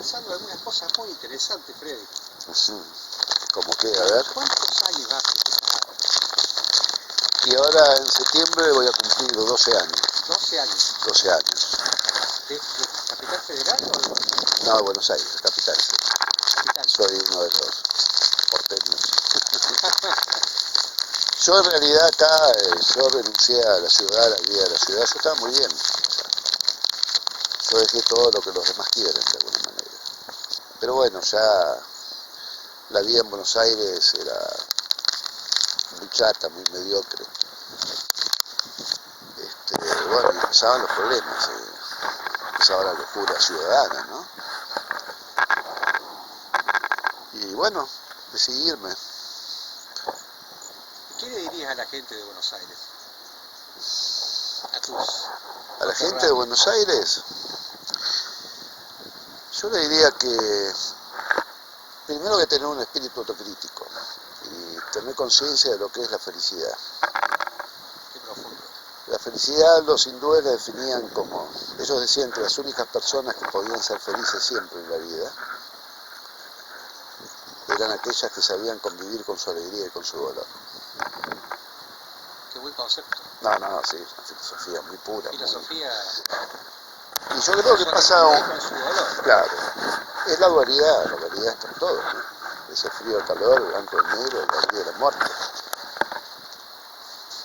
pensando en algunas cosas muy interesantes, Freddy. Como que, a ver. ¿Cuántos años hace? Y ahora en septiembre voy a cumplir 12 años. 12 años. 12 años. ¿De Capital Federal o de... No, de Buenos Aires, capital. Capital? Soy uno de los porteños. Yo en realidad acá, yo renuncié a la ciudad, a la vida de la ciudad, yo estaba muy bien. Yo dejé todo lo que los demás quieren, de alguna manera. Pero bueno, ya la vida en Buenos Aires era muy chata, muy mediocre. Bueno, y empezaban los problemas, empezaba la locura ciudadana, ¿no? Y bueno, decidí irme. ¿Qué le dirías a la gente de Buenos Aires? A la gente de Buenos Aires, yo le diría que primero que tener un espíritu autocrítico y tener conciencia de lo que es la felicidad. Qué profundo. La felicidad los hindúes la definían como, ellos decían que las únicas personas que podían ser felices siempre en la vida eran aquellas que sabían convivir con su alegría y con su dolor. Qué buen concepto. No, sí, es una filosofía muy pura. Filosofía. Y yo creo que pasa con su dolor. Claro, es la dualidad está en todo, ¿no? Ese frío, el calor, el blanco, el negro, la vida y la muerte.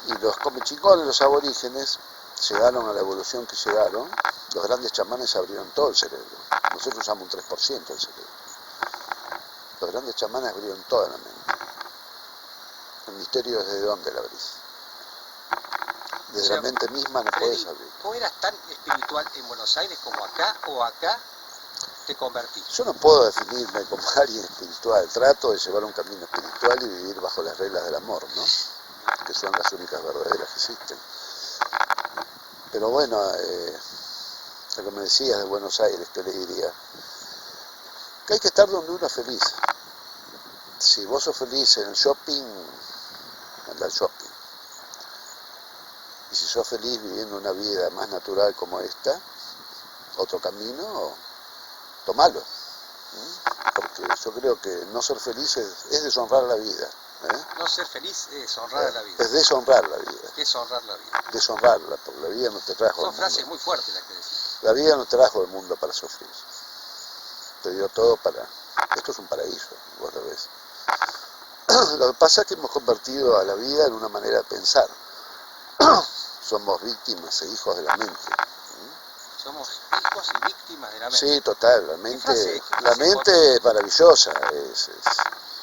Y los comechingones, los aborígenes, llegaron a la evolución que llegaron, los grandes chamanes abrieron todo el cerebro. Nosotros usamos un 3% del cerebro. Los grandes chamanes abrieron toda la mente. El misterio es de dónde la abrís. Desde la mente misma no podés abrir. ¿Vos eras tan espiritual en Buenos Aires como acá o acá te convertiste? Yo no puedo definirme como alguien espiritual. Trato de llevar un camino espiritual y vivir bajo las reglas del amor, ¿no? Que son las únicas verdaderas que existen. Pero bueno, lo que me decías de Buenos Aires, ¿qué le diría? Que hay que estar donde uno es feliz. Si vos sos feliz en el shopping, anda al shopping. Y si sos feliz viviendo una vida más natural como esta, otro camino, tomalo. Porque yo creo que no ser feliz es deshonrar la vida. No ser feliz es deshonrar la vida. Es deshonrar la vida. ¿Qué es honrar la vida? Deshonrarla, porque la vida no te trajo. Son frases muy fuertes las que decís. La vida no te trajo al mundo para sufrir. Te dio todo para... Esto es un paraíso, vos lo ves. Lo que pasa es que hemos convertido a la vida en una manera de pensar. Somos víctimas e hijos de la mente. Somos hijos y víctimas de la mente. Sí, total, la mente es maravillosa,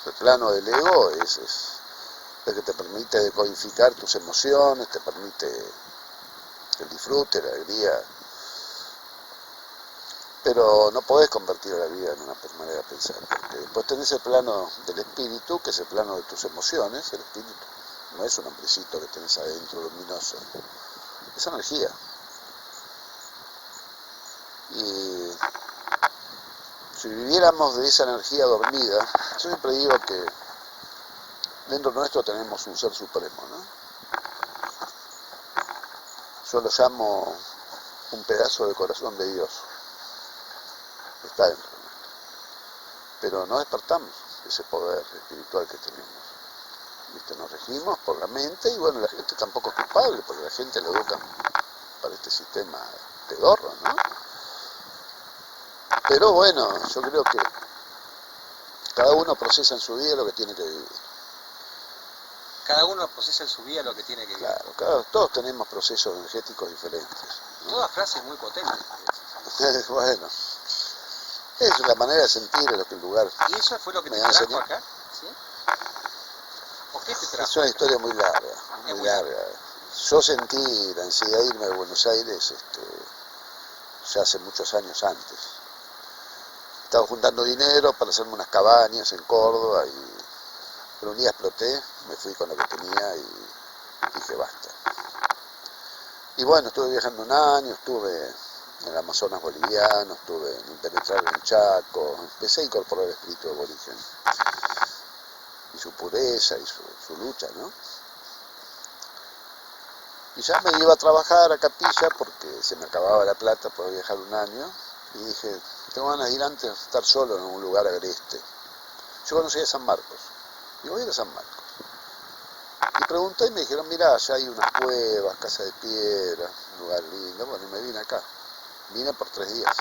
el plano del ego es el que te permite decodificar tus emociones, te permite el disfrute, la alegría, pero no podés convertir a la vida en una manera de pensar, porque después tenés el plano del espíritu, que es el plano de tus emociones, el espíritu no es un hombrecito que tenés adentro luminoso, es energía. Y si viviéramos de esa energía dormida, yo siempre digo que dentro nuestro tenemos un ser supremo, ¿no? Yo lo llamo un pedazo de corazón de Dios, está dentro nuestro. Pero no despertamos ese poder espiritual que tenemos. ¿Viste? Nos regimos por la mente y bueno, la gente tampoco es culpable, porque la gente la educan para este sistema pedorro, ¿no? Pero bueno, yo creo que cada uno procesa en su vida lo que tiene que vivir. Cada uno procesa en su vida lo que tiene que vivir. Claro, todos tenemos procesos energéticos diferentes. Todas frases muy potentes. Bueno, es la manera de sentir en lo que el lugar. ¿Y eso fue lo que te trajo acá? ¿Sí? ¿O qué te trajo? Es una historia muy larga, muy larga. Yo sentí la ansiedad de irme a Buenos Aires ya hace muchos años antes. Estaba juntando dinero para hacerme unas cabañas en Córdoba, pero un día exploté, me fui con lo que tenía y dije basta. Y bueno, estuve viajando un año, estuve en el Amazonas boliviano, estuve en Impenetrable en Chaco, empecé a incorporar el espíritu aborigen y su pureza y su lucha, ¿no? Y ya me iba a trabajar a Capilla porque se me acababa la plata por viajar un año. Y dije, tengo ganas de ir antes de estar solo en un lugar agreste. Yo conocía San Marcos. Digo, voy a ir a San Marcos. Y pregunté y me dijeron, mirá, allá hay unas cuevas, casa de piedra, un lugar lindo. Bueno, y me vine acá. Vine por 3 días.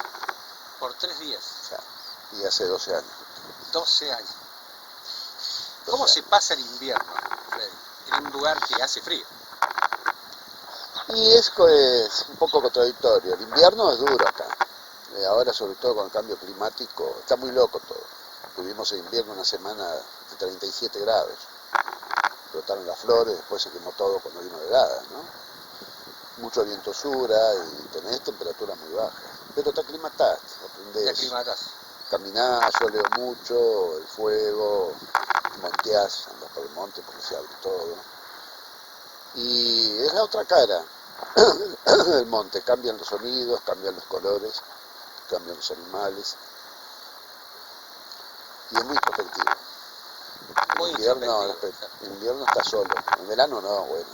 Por 3 días. Ya. Y hace 12 años. 12 años. ¿Cómo se pasa el invierno, Freddy, en un lugar que hace frío? Y es un poco contradictorio. El invierno es duro acá. Ahora, sobre todo con el cambio climático, está muy loco todo. Tuvimos en invierno una semana de 37 grados. Brotaron las flores, después se quemó todo cuando vino la helada, ¿no? Mucho viento sura y tenés temperaturas muy bajas. Pero te aclimatás, aprendés. Te aclimatás. Caminás, yo leo mucho, el fuego, monteás, andás por el monte porque se abre todo. Y es la otra cara del monte, cambian los sonidos, cambian los colores, cambian los animales. Y es muy prospectivo. Muy En invierno estás solo, en verano no, bueno.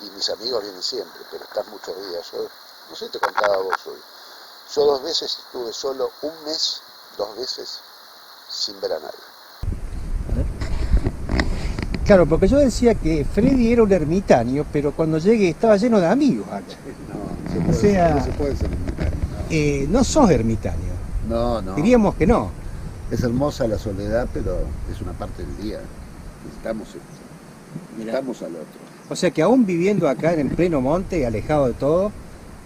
Y mis amigos vienen siempre, pero estás muchos días. Yo, no sé si te contaba vos hoy. Yo 2 veces estuve solo, 1 mes, 2 veces, sin ver a nadie. Claro, porque yo decía que Freddy era un ermitaño, pero cuando llegué estaba lleno de amigos acá. No, O sea, no se puede ser ermitaño. No sos ermitaño. No, no. Diríamos que no. Es hermosa la soledad, pero es una parte del día. Necesitamos al otro. O sea que aún viviendo acá en pleno monte, alejado de todo,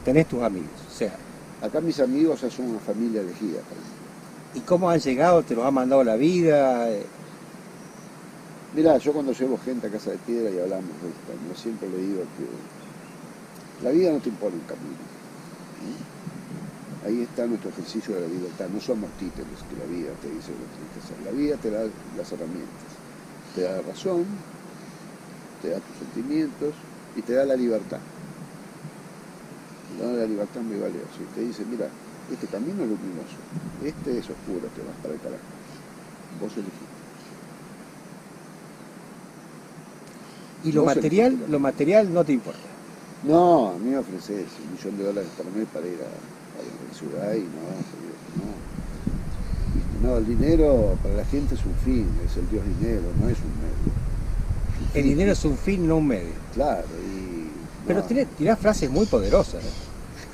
tenés tus amigos. O sea, Acá mis amigos ya son una familia elegida para mí. ¿y cómo han llegado? ¿Te los ha mandado la vida? Mirá, yo cuando llevo gente a Casa de Piedra y hablamos de esto, yo siempre le digo que la vida no te impone un camino. Ahí está nuestro ejercicio de la libertad. No somos títeres que la vida te dice lo que tienes que hacer. La vida te da las herramientas. Te da la razón, te da tus sentimientos y te da la libertad. Te da la libertad muy valiosa. Y te dice, mira, este camino es luminoso, este es oscuro, te vas para el carajo. Vos elegís. ¿Y lo material no te importa? No, a mí me ofreces $1 millón por mes para ir a la ciudad y no, el dinero para la gente es un fin, es el Dios dinero, no es un medio. El dinero es un fin, no un medio. Claro, Pero tirás frases muy poderosas.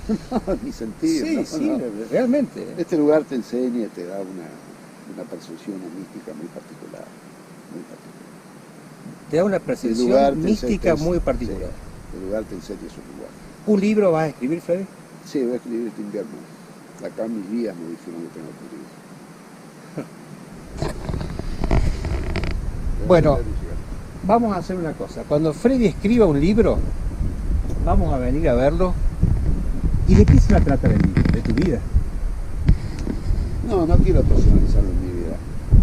No, en mi sentido. Sí, No. realmente. Este lugar te enseña y te da una percepción mística muy particular. Te da una percepción mística muy particular. Sí, el lugar te enseña su lugar. ¿Un libro vas a escribir, Freddy? Sí, voy a escribir este invierno. Acá mis guías me dijeron que tengo que escribir. Bueno, vamos a hacer una cosa. Cuando Freddy escriba un libro, vamos a venir a verlo. ¿Y de qué se va a tratar el libro? ¿De tu vida? No quiero personalizarlo en mi vida.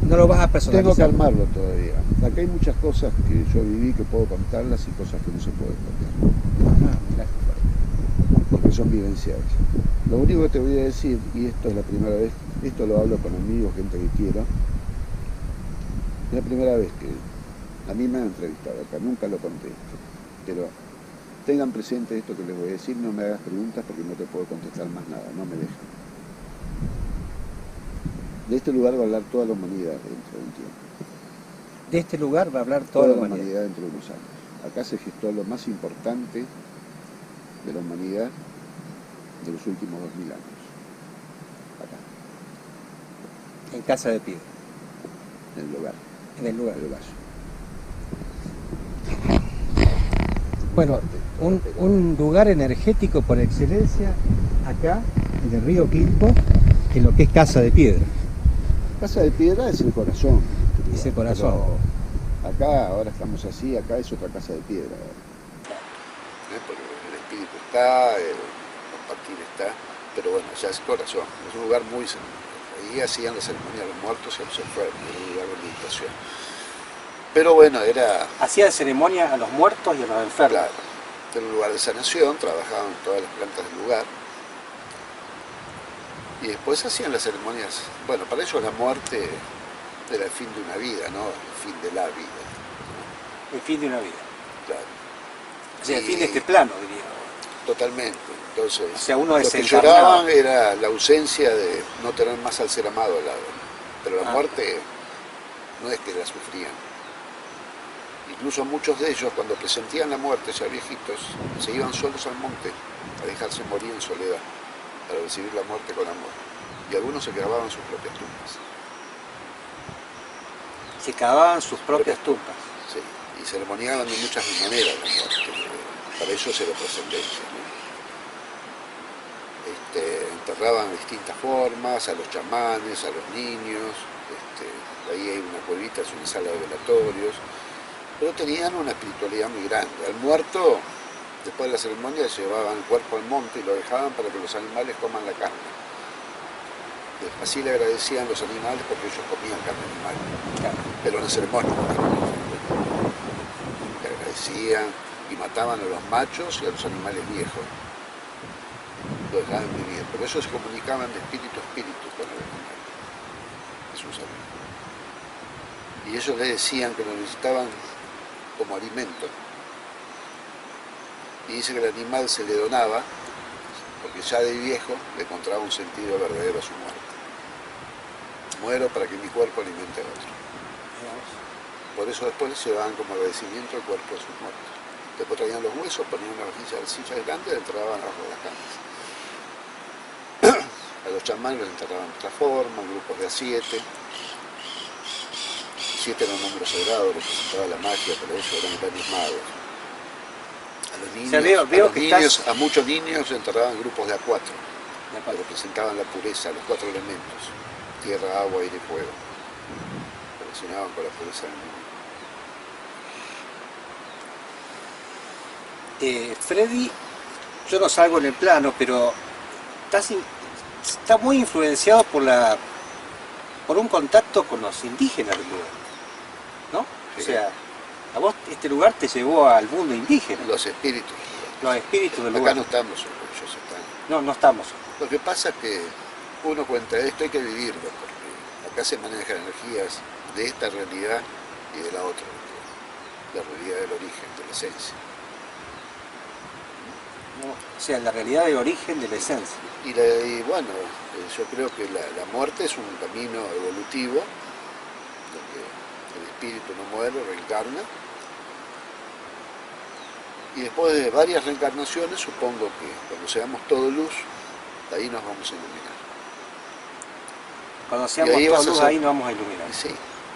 No lo vas a personalizar. Tengo que armarlo todavía. Acá hay muchas cosas que yo viví que puedo contarlas y cosas que no se pueden contar. Porque son vivenciales. Lo único que te voy a decir, y esto es la primera vez, esto lo hablo con amigos, gente que quiero, es la primera vez que a mí me han entrevistado acá, nunca lo conté esto, pero tengan presente esto que les voy a decir, no me hagas preguntas porque no te puedo contestar más nada, no me dejan. De este lugar va a hablar toda la humanidad dentro de un tiempo. De este lugar va a hablar toda la humanidad dentro de unos años. Acá se gestó lo más importante de la humanidad de los últimos 2000 años. Acá. En Casa de Piedra. En el lugar. En el lugar. En el valle. Bueno, un lugar energético por excelencia acá, en el río Quilpo, en lo que es Casa de Piedra. Casa de Piedra es el corazón. Es el corazón. Pero acá, ahora estamos así, acá es otra Casa de Piedra. Porque el espíritu está, el compartir está, pero bueno, ya es corazón. Es un lugar muy... Ahí hacían la ceremonia de los muertos y a los enfermos, era un lugar de meditación. Pero bueno, era... Hacían ceremonia a los muertos y a los enfermos. Claro, era un lugar de sanación, trabajaban todas las plantas del lugar. Y después hacían las ceremonias, bueno, para ellos la muerte era el fin de una vida, ¿no? El fin de la vida. El fin de una vida. Claro. O sea, el fin de este plano, diría. Totalmente. Entonces, O sea, uno lo que desencarnaba. lloraban era la ausencia de no tener más al ser amado al lado. Pero la muerte no es que la sufrían. Incluso muchos de ellos, cuando presentían la muerte, ya viejitos, se iban solos al monte a dejarse morir en soledad, para recibir la muerte con amor. Y algunos se cavaban sus propias tumbas. Se cavaban sus propias tumbas. Sí, y ceremoniaban de muchas maneras la muerte. Para ellos era trascendencia, ¿no? Enterraban de distintas formas, a los chamanes, a los niños. Ahí hay una cuevita, es una sala de velatorios. Pero tenían una espiritualidad muy grande. Al muerto, después de la ceremonia, llevaban el cuerpo al monte y lo dejaban para que los animales coman la carne. Así le agradecían los animales porque ellos comían carne animal. Claro. Pero en la ceremonia, le agradecían y mataban a los machos y a los animales viejos. Lo dejaban vivir. Por eso se comunicaban de espíritu a espíritu con el animal. Eso sabían. Y ellos le decían que lo necesitaban como alimento. Y dice que el animal se le donaba porque ya de viejo le encontraba un sentido verdadero a su muerte. Muero para que mi cuerpo alimente a otro. Por eso después llevaban como agradecimiento el cuerpo de sus muertos. Después traían los huesos, ponían una arcilla grande y enterraban abajo de las camas. A los chamanes los enterraban de otra forma, en grupos de a 7. 7 era un número sagrado, representaba la magia, pero ellos eran grandes magos. A los niños, O sea, veo que a muchos niños se enterraban en grupos de a 4, que representaban la pureza, los 4 elementos: tierra, agua, aire y fuego. Relacionaban con la pureza del mundo. Freddy, yo no salgo en el plano, pero está muy influenciado por un contacto con los indígenas del lugar, ¿no? Sí. O sea, a vos este lugar te llevó al mundo indígena, Los espíritus. los espíritus del Acá lugar. no estamos ellos están. No estamos. Lo que pasa es que uno cuenta esto, hay que vivirlo, porque acá se manejan energías de esta realidad y de la otra, la realidad del origen, de la esencia. O sea, la realidad del origen de la esencia. Y bueno, yo creo que la muerte es un camino evolutivo, donde el espíritu no muere, reencarna, y después de varias reencarnaciones, supongo que cuando seamos todo luz, de ahí nos vamos a iluminar. Cuando seamos toda luz, ahí nos vamos a iluminar. Sí,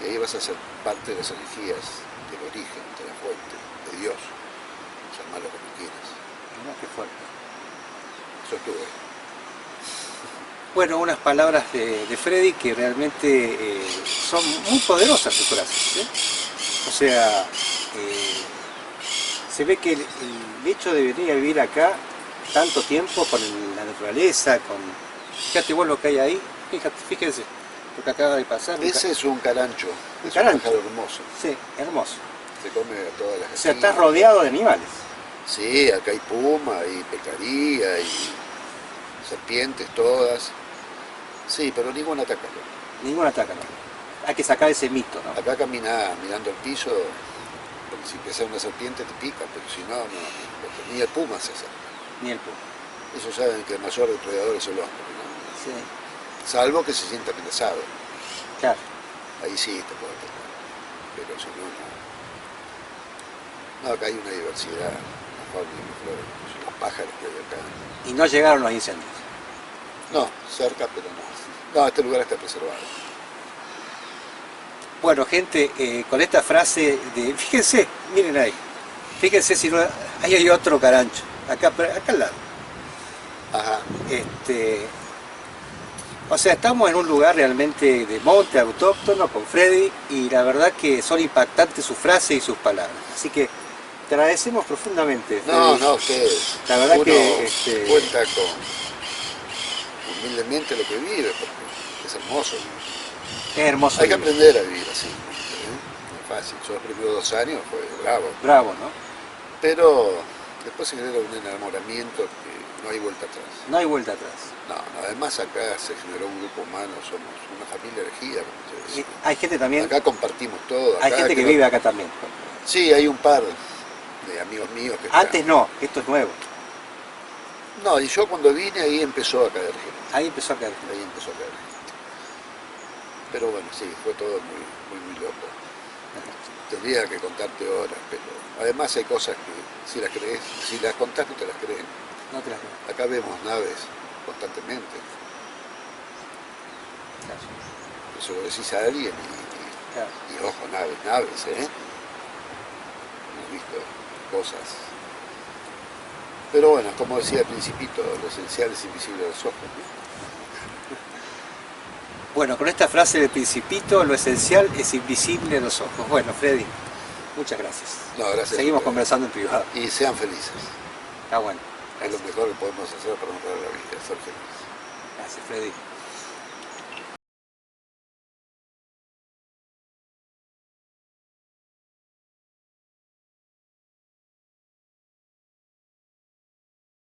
y ahí vas a ser parte de las energías del origen, de la fuente, de Dios, llamarlo como quieras. Mirá qué fuerte. Eso estuvo ahí. Bueno, unas palabras de Freddy que realmente son muy poderosas sus frases, ¿eh? O sea, se ve que el hecho de venir a vivir acá tanto tiempo con la naturaleza, fíjate vos lo que hay ahí, fíjense lo que acaba de pasar. Ese es un carancho, un es carancho. un pájaro hermoso. Sí, hermoso. Se come a todas las O sea, gallinas. estás rodeado de animales. Sí, acá hay puma, hay pecaría, hay serpientes todas. Sí, pero ninguna ataca. Ninguna ataca, ¿no? Hay que sacar ese mito, ¿no? Acá caminás mirando el piso, porque si empieza una serpiente te pica, pero si no, porque ni el puma se acerca. Ni el puma. Ellos saben que el mayor depredador es el hombre, ¿no? Sí, Salvo que se sienta amenazado. claro. Ahí sí te puede atacar. Pero si no, no. No, acá hay una diversidad, una fauna y una flora, los pájaros que hay acá. Y no llegaron los incendios. No, cerca, pero no. No, este lugar está preservado. Bueno, gente, con esta frase fíjense, miren ahí, fíjense si no, ahí hay otro carancho, acá al lado. Ajá. O sea, estamos en un lugar realmente de monte, autóctono, con Freddy, y la verdad que son impactantes sus frases y sus palabras. Así que te agradecemos profundamente, Freddy. No, ustedes. La verdad uno que, cuenta humildemente lo que vive, porque es hermoso. es hermoso. Hay que aprender a vivir así. No es fácil. Yo los primeros 2 años fue bravo. Bravo, ¿no? Pero después se genera un enamoramiento que no hay vuelta atrás. No hay vuelta atrás. No, además acá se generó un grupo humano, somos una familia elegida, como te Y decía. hay gente también, Acá compartimos todo. hay acá gente que creo- vive acá también. Sí, hay un par de amigos míos que Antes no, esto es nuevo. No, y yo cuando vine ahí empezó a caer gente. Ahí empezó a caer. Ahí empezó a caer gente. Pero bueno, sí, fue todo muy loco. Tendría que contarte horas, pero además hay cosas que si las crees, si las contás no te las creen. No te las creo. Acá vemos naves constantemente. Claro. Eso lo decís a alguien Claro. y ojo, naves, ¿eh? Hemos visto cosas. Pero bueno, como decía al principito, lo esencial es invisible a los ojos, ¿no? Bueno, con esta frase del Principito, lo esencial es invisible a los ojos. Bueno, Freddy, muchas gracias. No, gracias. Seguimos conversando en privado. Y sean felices. Está bueno. Es lo mejor que podemos hacer para honrar la vida, ser felices. Gracias, Freddy.